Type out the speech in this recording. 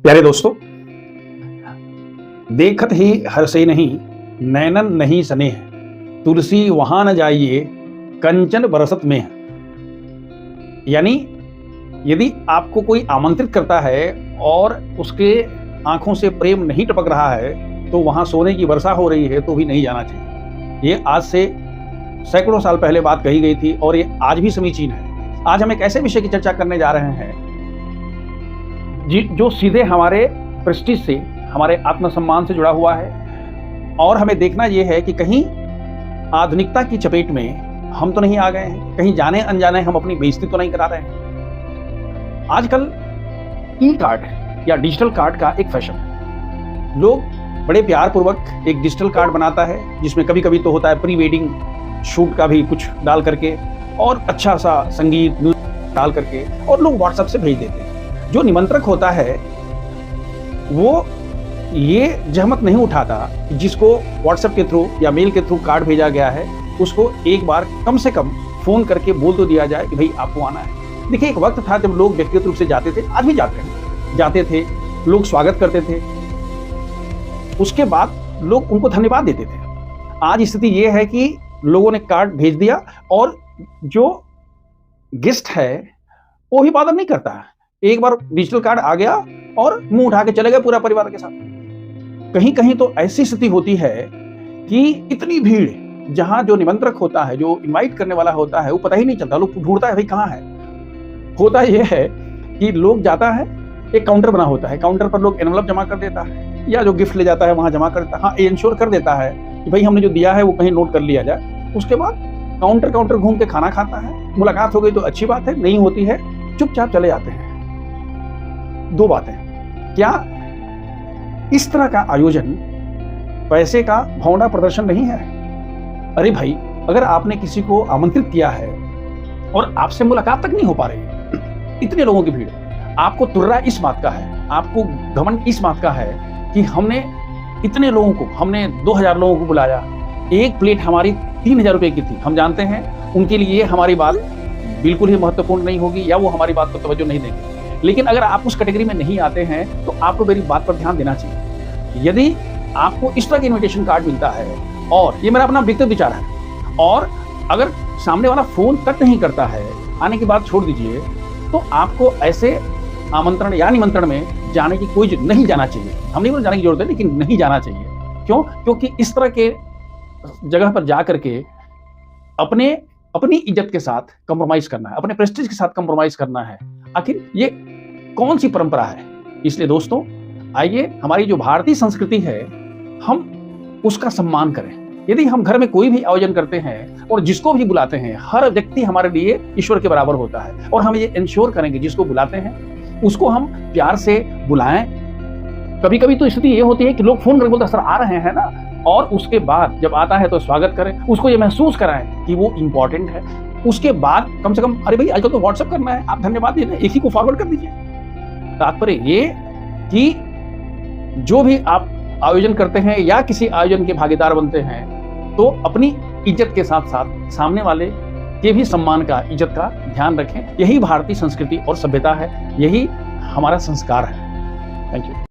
प्यारे दोस्तों, देखत ही हर्षे नहीं, नैनन नहीं सने हैं, तुलसी वहां न जाइए, कंचन बरसत में है। यानी यदि आपको कोई आमंत्रित करता है और उसके आंखों से प्रेम नहीं टपक रहा है तो वहां सोने की वर्षा हो रही है तो भी नहीं जाना चाहिए। ये आज से सैकड़ों साल पहले बात कही गई थी और ये आज भी समीचीन है। आज हम एक ऐसे विषय की चर्चा करने जा रहे हैं जो सीधे हमारे प्रेस्टीज से, हमारे आत्मसम्मान से जुड़ा हुआ है और हमें देखना यह है कि कहीं आधुनिकता की चपेट में हम तो नहीं आ गए हैं, कहीं जाने अनजाने हम अपनी बेइज्जती तो नहीं करा रहे हैं। आजकल ई कार्ड या डिजिटल कार्ड का एक फैशन है। लोग बड़े प्यार पूर्वक एक डिजिटल कार्ड बनाता है जिसमें कभी कभी तो होता है प्री वेडिंग शूट का भी कुछ डाल करके और अच्छा सा संगीत म्यूजिक डाल करके और लोग व्हाट्सएप से भेज देते हैं। जो निमंत्रक होता है वो ये जहमत नहीं उठाता कि जिसको व्हाट्सएप के थ्रू या मेल के थ्रू कार्ड भेजा गया है उसको एक बार कम से कम फोन करके बोल तो दिया जाए कि भाई आपको आना है। देखिए, एक वक्त था जब लोग व्यक्तिगत रूप से जाते थे, आज भी जाते थे, लोग स्वागत करते थे, उसके बाद लोग उनको धन्यवाद देते थे। आज स्थिति ये है कि लोगों ने कार्ड भेज दिया और जो गेस्ट है वो भी बात नहीं करता है। एक बार डिजिटल कार्ड आ गया और मुंह उठा के चले गए पूरा परिवार के साथ। कहीं कहीं तो ऐसी स्थिति होती है कि इतनी भीड़, जहां जो निमंत्रक होता है, जो इनवाइट करने वाला होता है, वो पता ही नहीं चलता, लोग ढूंढता है भाई कहाँ है। होता यह है कि लोग जाता है, एक काउंटर बना होता है, काउंटर पर लोग एनवलप जमा कर देता है या जो गिफ्ट ले जाता है वहां जमा कर देता है। हाँ, इंश्योर कर देता है कि भाई हमने जो दिया है वो कहीं नोट कर लिया जाए। उसके बाद काउंटर घूम के खाना खाता है, मुलाकात हो गई तो अच्छी बात है, नहीं होती है चुपचाप चले जाते हैं। दो बातें, क्या इस तरह का आयोजन पैसे का भौंडा प्रदर्शन नहीं है? अरे भाई, अगर आपने किसी को आमंत्रित किया है और आपसे मुलाकात तक नहीं हो पा रही है, इतने लोगों की भीड़, आपको तुर्रा इस बात का है, आपको घमंड इस बात का है कि हमने इतने लोगों को, हमने 2000 लोगों को बुलाया, एक प्लेट हमारी 3000 रुपए की थी। हम जानते हैं उनके लिए हमारी बात बिल्कुल ही महत्वपूर्ण नहीं होगी या वो हमारी बात को तवज्जो नहीं देंगे, लेकिन अगर आप उस कैटेगरी में नहीं आते हैं तो आपको मेरी बात पर ध्यान देना चाहिए। यदि आपको इस तरह का इनविटेशन कार्ड मिलता है, और ये मेरा अपना व्यक्तिगत विचार है, और अगर सामने वाला फोन तक नहीं करता है, आने की बात छोड़ दीजिए, तो आपको ऐसे आमंत्रण या निमंत्रण में जाने की कोई नहीं जाना चाहिए। हम नहीं बोल जाने की जरूरत है, लेकिन नहीं जाना चाहिए। क्यों? क्योंकि इस तरह के जगह पर जा करके अपनी इज्जत के साथ कंप्रोमाइज करना है, अपने प्रेस्टीज के साथ कंप्रोमाइज करना है। आखिर ये कौन सी परंपरा है? इसलिए दोस्तों, आइए हमारी जो भारतीय संस्कृति है हम उसका सम्मान करें। यदि हम घर में कोई भी आयोजन करते हैं और जिसको भी बुलाते हैं, हर व्यक्ति हमारे लिए ईश्वर के बराबर होता है और हम ये इंश्योर करेंगे जिसको बुलाते हैं उसको हम प्यार से बुलाएं। कभी कभी तो स्थिति ये होती है कि लोग फोन करके बोलते सर आ रहे हैं ना, और उसके बाद जब आता है तो स्वागत करें, उसको ये महसूस कराएं कि वो इंपॉर्टेंट है। उसके बाद कम से कम, अरे भाई आजकल तो व्हाट्सएप करना है, आप धन्यवाद दीजिए, एक ही को फॉरवर्ड कर दीजिए। तात्पर्य ये कि जो भी आप आयोजन करते हैं या किसी आयोजन के भागीदार बनते हैं तो अपनी इज्जत के साथ साथ सामने वाले के भी सम्मान का, इज्जत का ध्यान रखें। यही भारतीय संस्कृति और सभ्यता है, यही हमारा संस्कार है। Thank you.